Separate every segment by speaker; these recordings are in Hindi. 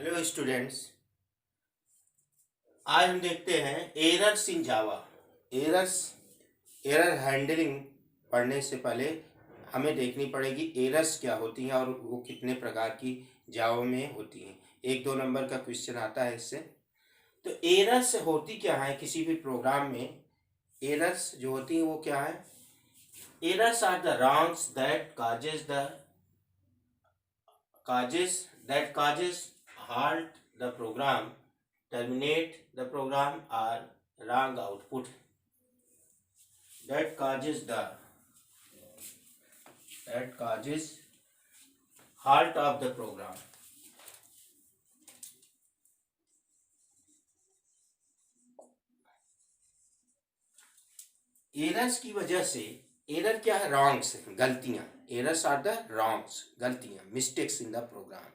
Speaker 1: हेलो स्टूडेंट्स, आज हम देखते हैं errors in Java. Errors error handling पढ़ने से पहले हमें देखनी पड़ेगी एरर्स क्या होती हैं और वो कितने प्रकार की जावा में होती हैं। 1-2 नंबर का क्वेश्चन आता है इससे। तो एरर्स होती क्या है किसी भी प्रोग्राम में? एरर्स जो होती हैं वो क्या है? Errors are the wrongs that causes halt the program, terminate the program, or wrong output that causes halt of the program. Errors की वजह से, एरर क्या है? रॉन्ग्स, गलतियां। एरर्स आर द रॉन्ग्स, गलतियां, मिस्टेक्स इन द प्रोग्राम,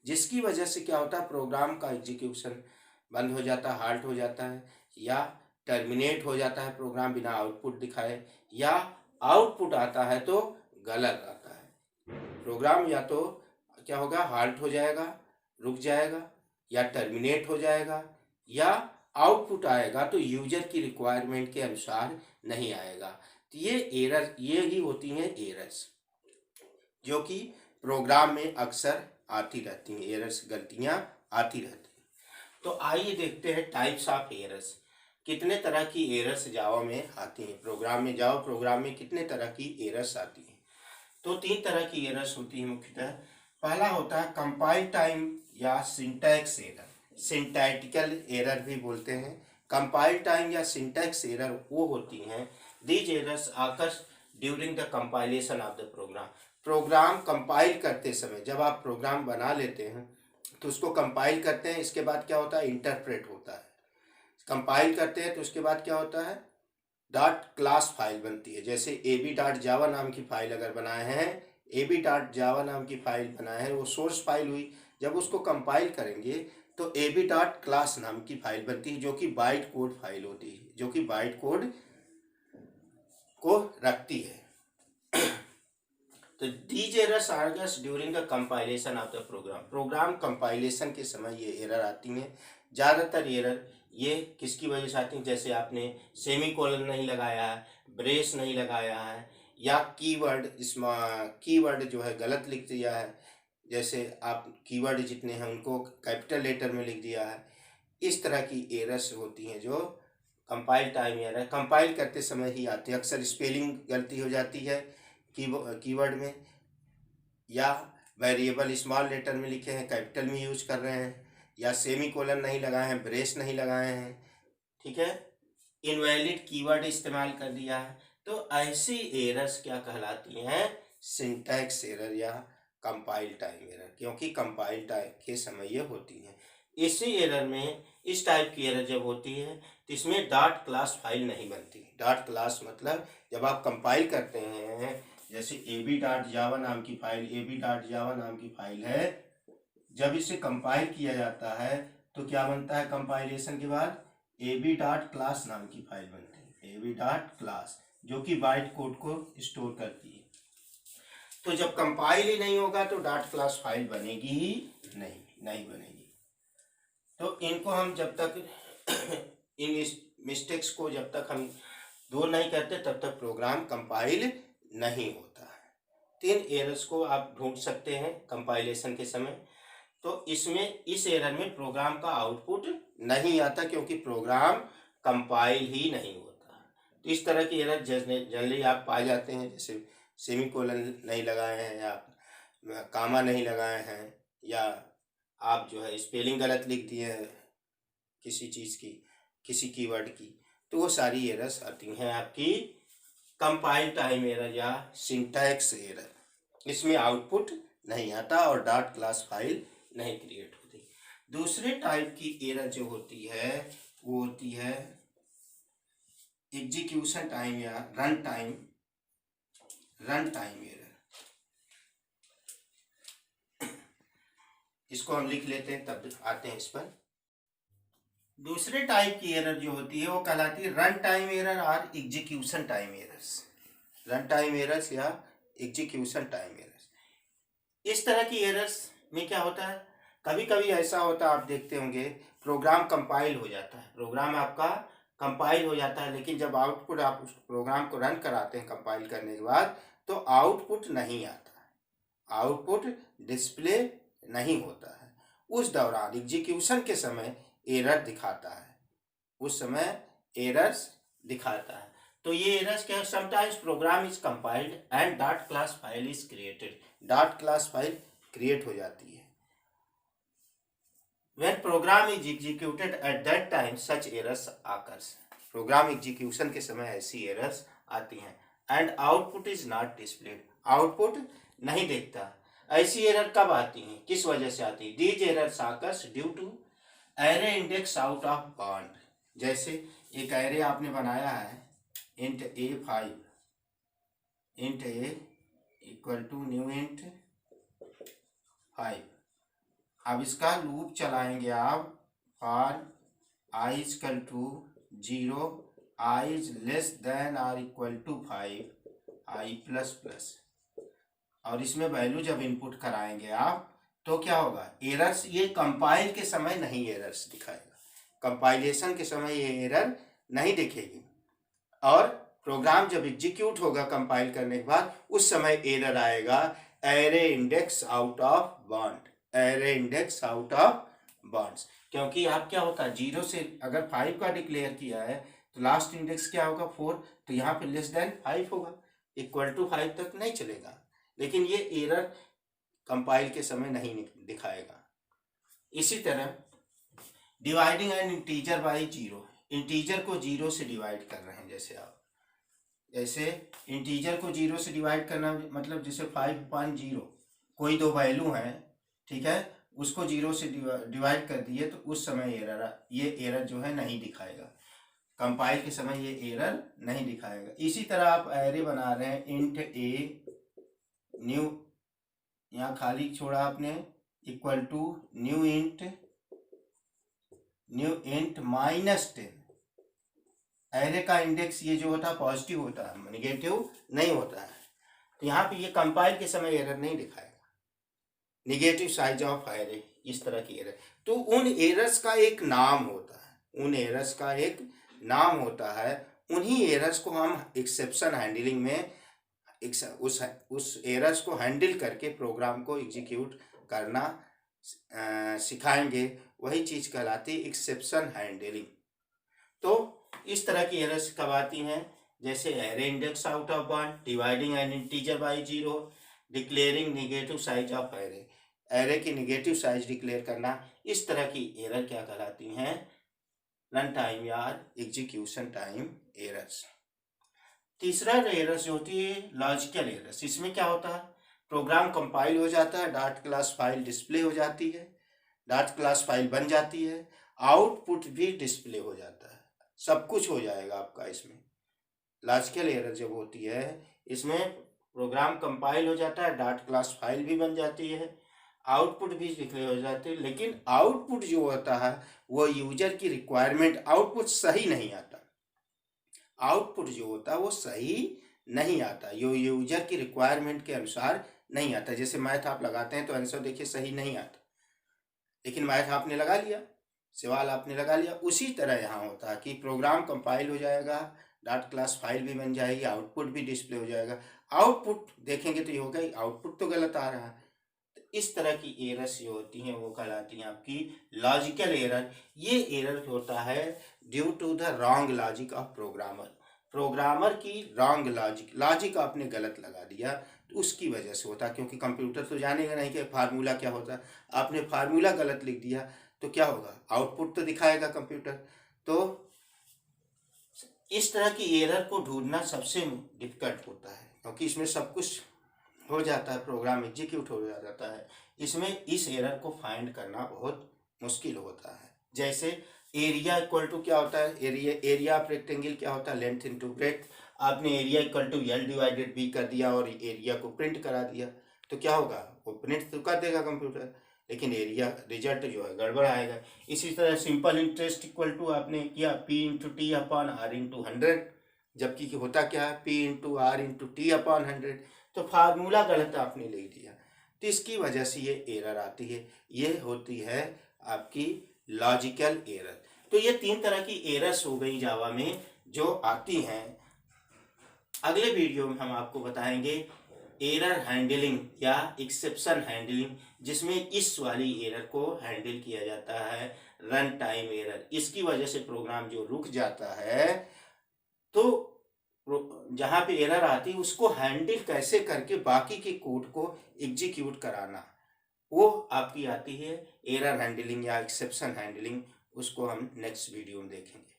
Speaker 1: जिसकी वजह से क्या होता है? प्रोग्राम का एग्जीक्यूशन बंद हो जाता है, हाल्ट हो जाता है, या टर्मिनेट हो जाता है प्रोग्राम बिना आउटपुट दिखाए, या आउटपुट आता है तो गलत आता है। प्रोग्राम या तो क्या होगा? हाल्ट हो जाएगा, रुक जाएगा, या टर्मिनेट हो जाएगा, या आउटपुट आएगा तो यूजर की रिक्वायरमेंट के अनुसार नहीं आएगा। तो ये ही होती हैं एरर्स, जो कि प्रोग्राम में अक्सर आती रहती हैं। एरर्स, गलतियां आती रहती हैं। तो आइए देखते हैं टाइप्स ऑफ एरर्स। कितने तरह की एरर्स जावा में आती हैं? जावा प्रोग्राम में कितने तरह की एरर्स आती हैं? तो 3 तरह की एरर्स होती हैं मुख्यतः। पहला होता है कंपाइल टाइम या सिंटैक्स एरर, सिंटैक्टिकल एरर भी बोलते हैं। कंपाइल टाइम या सिंटैक्स एरर वो होती हैं, these errors occurs during the compilation of the program. Program compile करते समय, जब आप प्रोग्राम बना लेते हैं तो उसको कंपाइल करते हैं, इसके बाद क्या होता है? इंटरप्रेट होता है। कंपाइल करते हैं तो उसके बाद क्या होता है? डॉट क्लास फाइल बनती है। जैसे ab.java नाम की फाइल अगर बनाए हैं, ab.java नाम की फाइल बनाए हैं, वो सोर्स फाइल हुई। जब उसको कंपाइल करेंगे तो ab.class नाम की फाइल बनती है, जो कि बाइट कोड फाइल होती है, जो कि बाइट कोड को रखती है। तो दीज एरर्स आर्गस during the compilation of the program compilation के समय ये एरर आती हैं। ज़्यादातर एरर ये किसकी वजह से आती हैं? जैसे आपने सेमीकोलन नहीं लगाया है, ब्रेस नहीं लगाया है, या कीवर्ड जो है गलत लिख दिया है। जैसे आप कीवर्ड जितने हैं उनको कैपिटल लेटर में लिख दिया है। इस तरह की एरर्स होती हैं जो कंपाइल टाइम एरर, कंपाइल करते समय ही आती है। अक्सर स्पेलिंग गलती हो जाती है कीवर्ड में, या वेरिएबल स्मॉल लेटर में लिखे हैं, कैपिटल में यूज कर रहे हैं, या सेमीकोलन नहीं लगाए हैं, ब्रेस नहीं लगाए हैं, ठीक है, इनवैलिड कीवर्ड इस्तेमाल कर दिया है। तो ऐसी एरर्स क्या कहलाती हैं? सिंटैक्स एरर या कंपाइल टाइम एरर, क्योंकि कंपाइल टाइम के समय ये होती हैं। इसी एरर में, इस टाइप की एरर जब होती है तो इसमें डॉट क्लास फाइल नहीं बनती। डॉट क्लास मतलब जब आप कंपाइल करते हैं, जैसे ab.java नाम की फाइल है, जब इसे कंपाइल किया जाता है तो क्या बनता है? कंपाइलेशन के बाद ab.class नाम की फाइल बनती है, ab.class, जो कि बाइट कोड को स्टोर करती है। तो जब कंपाइल ही नहीं होगा तो डॉट क्लास फाइल बनेगी ही नहीं बनेगी। तो इनको हम जब तक इन मिस्टेक्स को जब तक हम दूर नहीं करते तब तक प्रोग्राम कंपाइल नहीं होता है। 3 एरर्स को आप ढूंढ सकते हैं कंपाइलेशन के समय। तो इसमें, इस एरर में प्रोग्राम का आउटपुट नहीं आता, क्योंकि प्रोग्राम कंपाइल ही नहीं होता। तो इस तरह की एरर जनरली आप पा जाते हैं, जैसे सेमीकोलन नहीं लगाए हैं, या कामा नहीं लगाए हैं, या आप जो है स्पेलिंग गलत लिख दिए हैं किसी चीज़ की, किसी कीवर्ड की। तो वो सारी एरर्स आती हैं आपकी कंपाइल टाइम एरर या सिंटैक्स एरर। इसमें आउटपुट नहीं आता और डॉट क्लास फाइल नहीं क्रिएट होती। दूसरे टाइप की एरर जो होती है वो होती है एग्जीक्यूशन टाइम या रन टाइम एरर। इसको हम लिख लेते हैं तब आते हैं इस पर। दूसरे टाइप की एरर जो होती है वो कहलाती है रन टाइम एरर और execution time errors. Run time errors या एग्जीक्यूशन टाइम एरर्स। इस तरह की एरर्स में क्या होता है? कभी कभी ऐसा होता है, आप देखते होंगे प्रोग्राम कंपाइल हो जाता है, प्रोग्राम आपका कंपाइल हो जाता है, लेकिन जब आउटपुट आप उस प्रोग्राम को रन कराते हैं कंपाइल करने के बाद, तो आउटपुट नहीं आता है, आउटपुट डिस्प्ले नहीं होता है। उस दौरान एग्जीक्यूशन के समय एरर दिखाता है, उस समय एरर्स दिखाता है। तो ये एरर्स क्या है? Sometimes program is compiled and dot class file is created, dot class file create हो जाती है। When program is executed at that time, such errors occurs. Program execution के समय ऐसी एरर्स आती हैं। And output is not displayed, output नहीं देखता। ऐसी एरर कब आती हैं, किस वजह से आती है? These errors occurs due to array index out of bound. जैसे एक एरे आपने बनाया है int A5, int A equal to new int 5। अब इसका लूप चलाएंगे आप for i equal to 0, i is less than or equal to 5, i plus plus, और इसमें वैल्यू जब इनपुट कराएंगे आप तो क्या होगा? एरर्स ये कंपाइल के समय नहीं एरर्स दिखाएगा, कंपाइलेशन के समय ये एरर नहीं दिखेगी। और प्रोग्राम जब एग्जीक्यूट होगा कंपाइल करने के बाद, उस समय एरर आएगा array index out of bound, array index out of bounds. क्योंकि आप क्या होता है, 0 से अगर 5 का डिक्लेयर किया है तो लास्ट इंडेक्स क्या होगा? 4, तो यहाँ पे लेस देन 5 होगा, इक्वल टू 5 तक नहीं चलेगा। लेकिन ये एरर कंपाइल के समय नहीं दिखाएगा। इसी तरह dividing N integer by 0, integer को 0 से डिवाइड कर रहे हैं। जैसे इंटीजर को 0 से डिवाइड करना मतलब जैसे 5.0 कोई दो वैल्यू है, ठीक है, उसको 0 से डिवाइड कर दिए, तो उस समय ये एरर जो है नहीं दिखाएगा, कंपाइल के समय ये एरर नहीं दिखाएगा। इसी तरह आप एरे बना रहे हैं इंट A न्यू, यहाँ खाली छोड़ा आपने, equal to new int -10। Array का इंडेक्स ये जो होता है पॉजिटिव होता है, निगेटिव नहीं होता है। तो यहाँ पे ये कंपाइल के समय एरर नहीं दिखाएगा, निगेटिव साइज ऑफ एरे, इस तरह की एरर। तो उन एरर्स का एक नाम होता है, उन एरर्स का एक नाम होता है। उन्हीं एरर्स को हम एक्सेप्शन हैंडलिंग में उस एरर्स को हैंडल करके प्रोग्राम को एग्जीक्यूट करना सिखाएंगे। वही चीज़ कहलाती है एक्सेप्शन हैंडलिंग। तो इस तरह की एरर्स कब आती हैं? जैसे array index out of bound, dividing N integer by 0, declaring negative size of array, array की निगेटिव साइज डिक्लेयर करना। इस तरह की एरर क्या कहलाती हैं? रन टाइम या एग्जीक्यूशन टाइम एरर्स। तीसरा एरर्स जो होती है लॉजिकल एरर्स। इसमें क्या होता है? प्रोग्राम कंपाइल हो जाता है, डॉट क्लास फाइल डिस्प्ले हो जाती है, डॉट क्लास फाइल बन जाती है, आउटपुट भी डिस्प्ले हो जाता है, सब कुछ हो जाएगा आपका। इसमें लॉजिकल एरर जब होती है, इसमें प्रोग्राम कंपाइल हो जाता है, डॉट क्लास फाइल भी बन जाती है, आउटपुट भी डिस्प्ले हो जाती है, लेकिन आउटपुट जो होता है वो यूजर की रिक्वायरमेंट, आउटपुट सही नहीं आता, आउटपुट जो होता है वो सही नहीं आता, यो यूजर की रिक्वायरमेंट के अनुसार नहीं आता। जैसे मैथ आप लगाते हैं तो आंसर देखिए सही नहीं आता, लेकिन मैथ आपने लगा लिया, सवाल आपने लगा लिया। उसी तरह यहाँ होता है कि प्रोग्राम कंपाइल हो जाएगा, डॉट क्लास फाइल भी बन जाएगी, आउटपुट भी डिस्प्ले हो जाएगा। आउटपुट देखेंगे तो ये होगा आउटपुट तो गलत आ रहा है। तो इस तरह की एरर्स जो होती हैं वो कहलाती हैं आपकी लॉजिकल एरर। ये एरर होता है due to the wrong logic of programmer, programmer की रॉन्ग लॉजिक आपने गलत लगा दिया, तो उसकी वजह से होता है। क्योंकि कंप्यूटर तो जानेगा नहीं कि फार्मूला क्या होता है, आपने फार्मूला गलत लिख दिया तो क्या होगा? आउटपुट तो दिखाएगा कंप्यूटर। तो इस तरह की एरर को ढूंढना सबसे डिफिकल्ट होता है, क्योंकि इसमें सब कुछ हो जाता है, प्रोग्राम एग्जीक्यूट हो जाता है, इसमें इस एरर को फाइंड करना बहुत मुश्किल होता है। जैसे एरिया इक्वल टू क्या होता है? एरिया ऑफ रेक्टेंगल क्या होता है? Length into breadth. आपने area equal to L divided B कर दिया और एरिया को प्रिंट करा दिया, तो क्या होगा? वो प्रिंट तो कर देगा कंप्यूटर, लेकिन एरिया रिजल्ट जो है गड़बड़ आएगा। इसी तरह सिंपल इंटरेस्ट इक्वल टू आपने किया P into T upon R into 100, जबकि होता क्या है? P into R into T upon 100, तो फार्मूला गलत आपने लिख दिया। तो इसकी वजह से ये एरर आती है। ये होती है आपकी लॉजिकल एरर। तो ये 3 तरह की एरर्स हो गई जावा में जो आती हैं। अगले वीडियो में हम आपको बताएंगे एरर हैंडलिंग या एक्सेप्शन हैंडलिंग, जिसमें इस वाली एरर को हैंडल किया जाता है, रन टाइम एरर। इसकी वजह से प्रोग्राम जो रुक जाता है, तो जहाँ पे एरर आती है उसको हैंडल कैसे करके बाकी के कोड को एग्जीक्यूट कराना, वो आपकी आती है एरर हैंडलिंग या एक्सेप्शन हैंडलिंग। उसको हम नेक्स्ट वीडियो में देखेंगे।